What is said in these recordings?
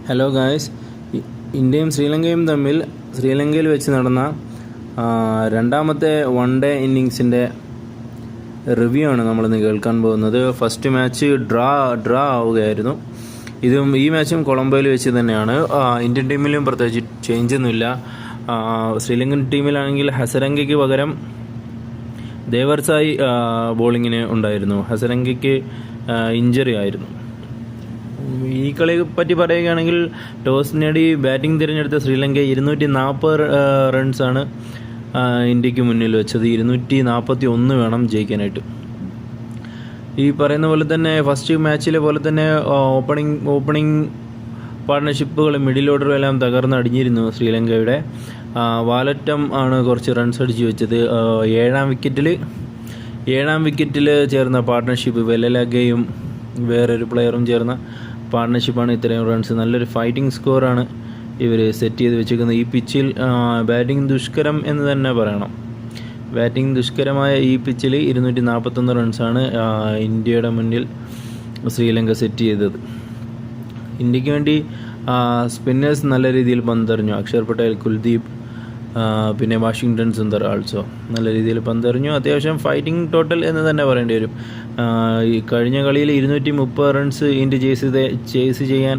Hello guys, ഇന്ത്യയും ശ്രീലങ്കയും തമ്മിൽ ശ്രീലങ്കയിൽ വെച്ച് നടന്ന രണ്ടാമത്തെ വൺ ഡേ ഇന്നിങ്സിൻ്റെ റിവ്യൂ ആണ് നമ്മളിന്ന് കേൾക്കാൻ പോകുന്നത്. First match ഡ്രാ ആവുകയായിരുന്നു. ഈ മാച്ചും കൊളംബോയിൽ വെച്ച് തന്നെയാണ്. ഇന്ത്യൻ ടീമിലും പ്രത്യേകിച്ച് ചേഞ്ച് ഒന്നുമില്ല. ശ്രീലങ്കൻ ടീമിലാണെങ്കിൽ ഹസരംഗയ്ക്ക് പകരം ദേവർസായി ബോളിങ്ങിന് ഉണ്ടായിരുന്നു. ഹസരംഗയ്ക്ക് ഇഞ്ചറി ആയിരുന്നു. ഈ കളിയെ പറ്റി പറയുകയാണെങ്കിൽ ടോസ് നേടി ബാറ്റിംഗ് തിരഞ്ഞെടുത്ത ശ്രീലങ്ക 240 റൺസാണ് ഇന്ത്യക്ക് മുന്നിൽ വെച്ചത്. 241 വേണം ജയിക്കാനായിട്ട്. ഈ പറയുന്ന പോലെ തന്നെ ഫസ്റ്റ് മാച്ചിലെ പോലെ തന്നെ ഓപ്പണിംഗ് പാർട്ട്ണർഷിപ്പുകൾ മിഡിൽ ഓർഡറും എല്ലാം തകർന്നടിഞ്ഞിരുന്നു. ശ്രീലങ്കയുടെ വാലറ്റം ആണ് കുറച്ച് റൺസ് അടിച്ചു വെച്ചത്. ഏഴാം വിക്കറ്റിൽ ചേർന്ന പാർട്ട്ണർഷിപ്പ് വെല്ലലഗയും വേറൊരു പ്ലെയറും ചേർന്ന പാർട്ട്ണർഷിപ്പാണ് ഇത്രയും റൺസ്. നല്ലൊരു ഫൈറ്റിംഗ് സ്കോറാണ് ഇവർ സെറ്റ് ചെയ്ത് വെച്ചിരിക്കുന്നത്. ഈ പിച്ചിൽ ബാറ്റിംഗ് ദുഷ്കരം എന്ന് തന്നെ പറയണം. ബാറ്റിംഗ് ദുഷ്കരമായ ഈ പിച്ചിൽ 241 റൺസാണ് ഇന്ത്യയുടെ മുന്നിൽ ശ്രീലങ്ക സെറ്റ് ചെയ്തത്. ഇന്ത്യക്ക് വേണ്ടി സ്പിന്നേഴ്സ് നല്ല രീതിയിൽ പന്തെറിഞ്ഞു. അക്ഷർ പട്ടേൽ, കുൽദീപ്, പിന്നെ വാഷിങ്ടൺ സുന്ദർ ആൾസോ നല്ല രീതിയിൽ പന്തെറിഞ്ഞു. അത്യാവശ്യം ഫൈറ്റിംഗ് ടോട്ടൽ എന്ന് തന്നെ പറയേണ്ടി വരും. ഈ കഴിഞ്ഞ കളിയിൽ 230 റൺസ് ഇന്ത്യ ചേസ് ചെയ്യാൻ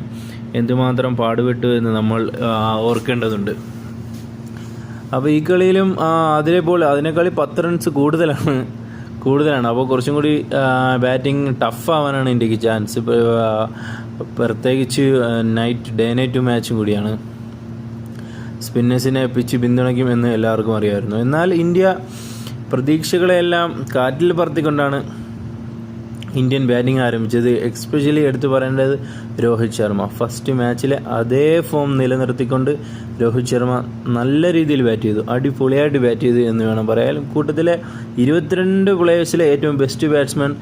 എന്തുമാത്രം പാടുപെട്ടു എന്ന് നമ്മൾ ഓർക്കേണ്ടതുണ്ട്. അപ്പോൾ ഈ കളിയിലും അതിനേക്കാൾ 10 റൺസ് കൂടുതലാണ്. അപ്പോൾ കുറച്ചും കൂടി ബാറ്റിംഗ് ടഫ് ആവാനാണ് ഇന്ത്യക്ക് ചാൻസ്. പ്രത്യേകിച്ച് ഡേ നൈറ്റ് മാച്ചും കൂടിയാണ്. സ്പിന്നേഴ്സിനെ പിച്ച് പിന്തുണയ്ക്കും എന്ന് എല്ലാവർക്കും അറിയാമായിരുന്നു. എന്നാൽ ഇന്ത്യ പ്രതീക്ഷകളെല്ലാം കാറ്റിൽ പറത്തിക്കൊണ്ടാണ് ഇന്ത്യൻ ബാറ്റിംഗ് ആരംഭിച്ചത്. എക്സ്പെഷ്യലി എടുത്തു പറയേണ്ടത് രോഹിത് ശർമ്മ. ഫസ്റ്റ് മാച്ചിലെ അതേ ഫോം നിലനിർത്തിക്കൊണ്ട് രോഹിത് ശർമ്മ നല്ല രീതിയിൽ ബാറ്റ് ചെയ്തു. അടിപൊളിയായിട്ട് ബാറ്റ് ചെയ്തു എന്ന് വേണം പറയാൻ. കൂട്ടത്തിലെ 22 പ്ലേയേഴ്സിലെ ഏറ്റവും ബെസ്റ്റ് ബാറ്റ്സ്മാൻ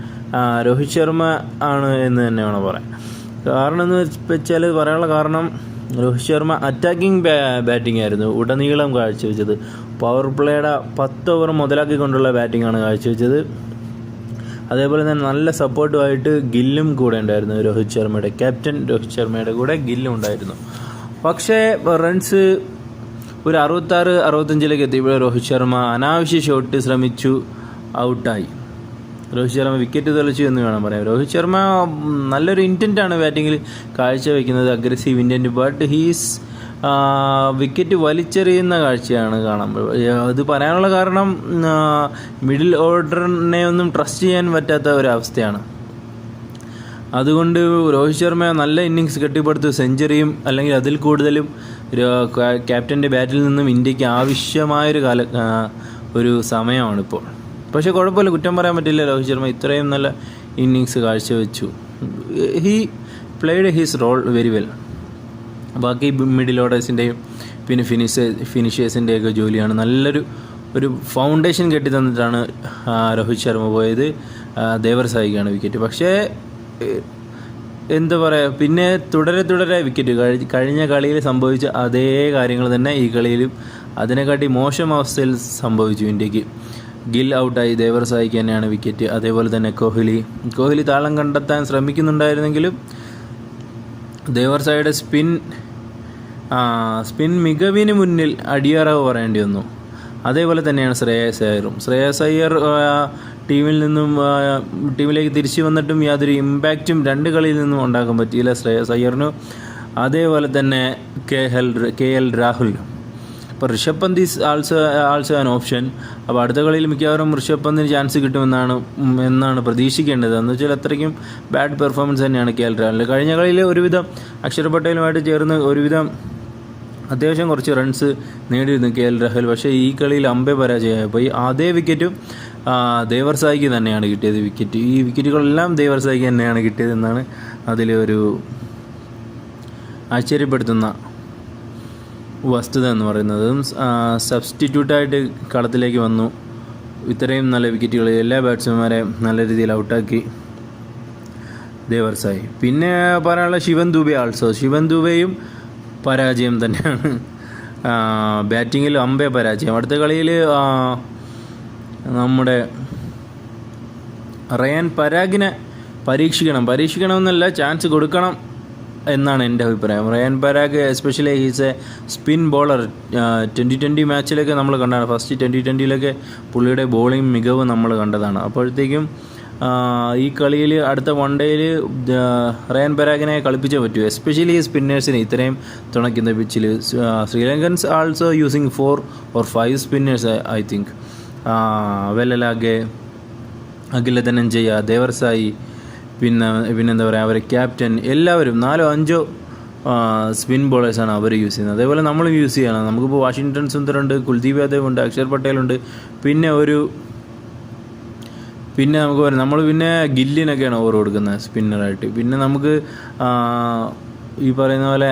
രോഹിത് ശർമ്മ ആണ് എന്ന് തന്നെ വേണം പറയാൻ. കാരണം എന്ന് വെച്ചാൽ പറയാനുള്ള കാരണം, രോഹിത് ശർമ്മ അറ്റാക്കിംഗ് ബാറ്റിംഗ് ആയിരുന്നു ഉടനീളം കാഴ്ചവെച്ചത്. പവർ പ്ലേയുടെ 10 ഓവർ മുതലാക്കിക്കൊണ്ടുള്ള ബാറ്റിംഗാണ് കാഴ്ചവെച്ചത്. അതേപോലെ തന്നെ നല്ല സപ്പോർട്ടുമായിട്ട് ഗില്ലും കൂടെ ഉണ്ടായിരുന്നു. ക്യാപ്റ്റൻ രോഹിത് ശർമ്മയുടെ കൂടെ ഗില്ലും ഉണ്ടായിരുന്നു. പക്ഷേ റൺസ് ഒരു 66-65 എത്തിയപ്പോൾ രോഹിത് ശർമ്മ അനാവശ്യ ഷോട്ട് ശ്രമിച്ചു, ഔട്ടായി. രോഹിത് ശർമ്മ വിക്കറ്റ് തെളിച്ചു എന്ന് വേണം പറയാം. രോഹിത് ശർമ്മ നല്ലൊരു ഇൻറ്റൻറ്റാണ് ബാറ്റിങ്ങിൽ കാഴ്ചവെക്കുന്നത്, അഗ്രസീവ് ഇൻറ്റൻറ്റ്. ബട്ട് വിക്കറ്റ് വലിച്ചെറിയുന്ന കാഴ്ചയാണ് കാണുമ്പോൾ. അത് പറയാനുള്ള കാരണം മിഡിൽ ഓർഡറിനെ ഒന്നും ട്രസ്റ്റ് ചെയ്യാൻ പറ്റാത്ത ഒരവസ്ഥയാണ്. അതുകൊണ്ട് രോഹിത് ശർമ്മ നല്ല ഇന്നിങ്സ് കെട്ടിപ്പടുത്തു. സെഞ്ചുറിയും അല്ലെങ്കിൽ അതിൽ കൂടുതലും ക്യാപ്റ്റൻ്റെ ബാറ്റിൽ നിന്നും ഇന്ത്യക്ക് ആവശ്യമായൊരു ഒരു സമയമാണിപ്പോൾ. പക്ഷേ കുഴപ്പമില്ല, കുറ്റം പറയാൻ പറ്റില്ല. രോഹിത് ശർമ്മ ഇത്രയും നല്ല ഇന്നിങ്സ് കാഴ്ചവെച്ചു. He played his role very well. ബാക്കി മിഡിൽ ഓർഡേഴ്സിൻ്റെയും പിന്നെ ഫിനിഷേഴ്സിൻ്റെയൊക്കെ ജോലിയാണ്. ഒരു ഫൗണ്ടേഷൻ കെട്ടി തന്നിട്ടാണ് രോഹിത് ശർമ്മ പോയത്. ദേവർസായിക്കാണ് വിക്കറ്റ്. പക്ഷേ എന്താ പറയുക, പിന്നെ തുടരെ വിക്കറ്റ്. കഴിഞ്ഞ കളിയിൽ സംഭവിച്ച അതേ കാര്യങ്ങൾ തന്നെ ഈ കളിയിലും അതിനെക്കാട്ടി മോശം അവസ്ഥയിൽ സംഭവിച്ചു ഇന്ത്യക്ക്. ഗിൽ ഔട്ടായി, ദേവർസായിക്ക് തന്നെയാണ് വിക്കറ്റ്. അതേപോലെ തന്നെ കോഹ്ലി താളം കണ്ടെത്താൻ ശ്രമിക്കുന്നുണ്ടായിരുന്നെങ്കിലും ദേവർസായിയുടെ സ്പിൻ മികവിന് മുന്നിൽ അടിയറവ് പറയേണ്ടി വന്നു. അതേപോലെ തന്നെയാണ് ശ്രേയസ് അയ്യർ ടീമിലേക്ക് തിരിച്ചു വന്നിട്ടും യാതൊരു ഇമ്പാക്റ്റും 2 കളിയിൽ നിന്നും ഉണ്ടാക്കാൻ പറ്റിയില്ല ശ്രേയസ് അയ്യറിനും. അതേപോലെ തന്നെ KL രാഹുൽ. അപ്പോൾ Rishabh Pant is also an option. അപ്പോൾ അടുത്ത കളിയിൽ മിക്കവാറും ഋഷഭ് പന്തിന് ചാൻസ് കിട്ടുമെന്നാണ് പ്രതീക്ഷിക്കേണ്ടത്. എന്ന് വെച്ചാൽ അത്രയ്ക്കും ബാഡ് പെർഫോമൻസ് തന്നെയാണ് KL രാഹുൽ. കഴിഞ്ഞ കളിയിൽ ഒരുവിധം അക്ഷർ പട്ടേലുമായിട്ട് ചേർന്ന് ഒരുവിധം അത്യാവശ്യം കുറച്ച് റൺസ് നേടിയിരുന്നു KL രാഹുൽ. പക്ഷേ ഈ കളിയിൽ പരാജയമായി. അതേ വിക്കറ്റും ദേവർസായിക്ക് തന്നെയാണ് കിട്ടിയത്. ഈ വിക്കറ്റുകളെല്ലാം ദേവർസായിക്ക് തന്നെയാണ് കിട്ടിയതെന്നാണ് അതിലൊരു ആശ്ചര്യപ്പെടുത്തുന്ന വസ്തുത എന്ന് പറയുന്നത്. സബ്സ്റ്റിറ്റ്യൂട്ടായിട്ട് കളത്തിലേക്ക് വന്നു. ഇത്രയും നല്ല വിക്കറ്റുകൾ എല്ലാ ബാറ്റ്സ്മാൻമാരെയും നല്ല രീതിയിൽ ഔട്ടാക്കി ദേവർസായി. പിന്നെ പറയാനുള്ള ശിവൻ ദുബെയും പരാജയം തന്നെയാണ്. ബാറ്റിങ്ങിൽ പരാജയം. അടുത്ത കളിയിൽ നമ്മുടെ റയാൻ പരാഗിനെ പരീക്ഷിക്കണമെന്നല്ല, ചാൻസ് കൊടുക്കണം എന്നാണ് എൻ്റെ അഭിപ്രായം. Riyan Parag especially he's a spin bowler. 2020 മാച്ചിലൊക്കെ നമ്മൾ കണ്ടതാണ്. ഫസ്റ്റ് 2020 പുള്ളിയുടെ ബോളിംഗ് മികവ് നമ്മൾ കണ്ടതാണ്. അപ്പോഴത്തേക്കും ഈ കളിയിൽ അടുത്ത വൺ ഡേയിൽ റയാൻ പരാഗിനെ കളിപ്പിച്ചേ പറ്റൂ, എസ്പെഷ്യലി സ്പിന്നേഴ്സിന് ഇത്രയും തുണയ്ക്കുന്ന പിച്ചിൽ. Sri Lankans also using 4 or 5 spinners I think. Wellalage, Akila Dananjaya, ദേവർസായി, പിന്നെന്താ പറയുക, അവരെ ക്യാപ്റ്റൻ എല്ലാവരും 4-5 സ്പിൻ ബോളേഴ്സാണ് അവർ യൂസ് ചെയ്യുന്നത്. അതേപോലെ നമ്മൾ യൂസ് ചെയ്യണം. നമുക്കിപ്പോൾ വാഷിങ്ടൺ സുന്ദറുണ്ട്, കുൽദീപ് യാദവ് ഉണ്ട്, അക്ഷർ പട്ടേലുണ്ട്, പിന്നെ നമുക്ക് പറയാം നമ്മൾ ഗില്ലിനൊക്കെയാണ് ഓവർ കൊടുക്കുന്നത് സ്പിന്നറായിട്ട്. പിന്നെ നമുക്ക് ഈ പറയുന്ന പോലെ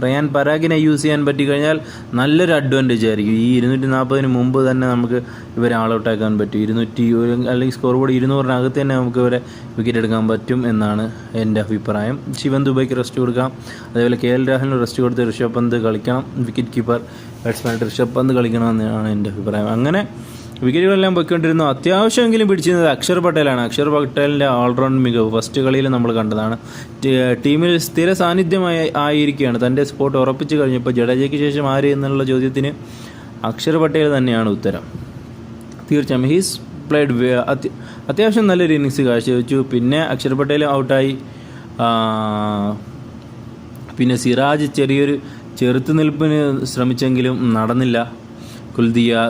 റയാൻ പരാഗിനെ യൂസ് ചെയ്യാൻ പറ്റിക്കഴിഞ്ഞാൽ നല്ലൊരു അഡ്വാൻറ്റേജ് ആയിരിക്കും. ഈ 240 മുമ്പ് തന്നെ നമുക്ക് ഇവരെ ആൾ ഔട്ട് ആക്കാൻ പറ്റും. 200 അല്ലെങ്കിൽ സ്കോർ ബോർഡ് 200-നകത്ത് തന്നെ നമുക്ക് ഇവരെ വിക്കറ്റ് എടുക്കാൻ പറ്റും എന്നാണ് എൻ്റെ അഭിപ്രായം. ശിവൻ ദുബൈക്ക് റെസ്റ്റ് കൊടുക്കാം. അതേപോലെ KL രാഹുലിന് റെസ്റ്റ് കൊടുത്ത് ഋഷഭ് പന്ത് കളിക്കണം. വിക്കറ്റ് കീപ്പർ ബാറ്റ്സ്മാനായിട്ട് ഋഷഭ് പന്ത് കളിക്കണം എന്നാണ് എൻ്റെ അഭിപ്രായം. അങ്ങനെ വിക്കറ്റുകളെല്ലാം പോയിക്കൊണ്ടിരുന്നു. അത്യാവശ്യമെങ്കിലും പിടിച്ചിരുന്നത് അക്ഷർ പട്ടേലാണ്. അക്ഷർ പട്ടേലിൻ്റെ ഓൾറൗണ്ട് മികവ് ഫസ്റ്റ് കളിയിൽ നമ്മൾ കണ്ടതാണ്. ടീമിൽ സ്ഥിര സാന്നിധ്യമായി ആയിരിക്കുകയാണ്. തൻ്റെ സ്പോട്ട് ഉറപ്പിച്ച് കഴിഞ്ഞപ്പോൾ ജഡേജയ്ക്ക് ശേഷം ആര് എന്നുള്ള ചോദ്യത്തിന് അക്ഷർ പട്ടേൽ തന്നെയാണ് ഉത്തരം. തീർച്ചയായും ഹീസ് പ്ലേഡ് അത്യാവശ്യം നല്ലൊരു ഇന്നിങ്സ് കാഴ്ചവെച്ചു. പിന്നെ അക്ഷർ പട്ടേൽ ഔട്ടായി. പിന്നെ സിറാജ് ചെറിയൊരു ചെറുത്തുനിൽപ്പിന് ശ്രമിച്ചെങ്കിലും നടന്നില്ല.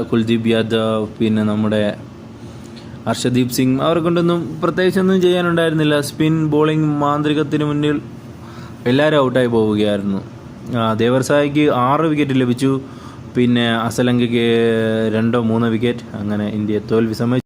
കുൽദീപ് യാദവ്, പിന്നെ നമ്മുടെ ഹർഷദീപ് സിംഗ്, അവരെ കൊണ്ടൊന്നും പ്രത്യേകിച്ചൊന്നും ചെയ്യാനുണ്ടായിരുന്നില്ല. സ്പിൻ ബോളിംഗ് മാന്ത്രികത്തിന് മുന്നിൽ എല്ലാവരും ഔട്ടായി പോവുകയായിരുന്നു. ദേവർസായിക്ക് 6 വിക്കറ്റ് ലഭിച്ചു. പിന്നെ അസലങ്കയ്ക്ക് 2-3 വിക്കറ്റ്. അങ്ങനെ ഇന്ത്യ തോൽവി സമ്മതിച്ചു.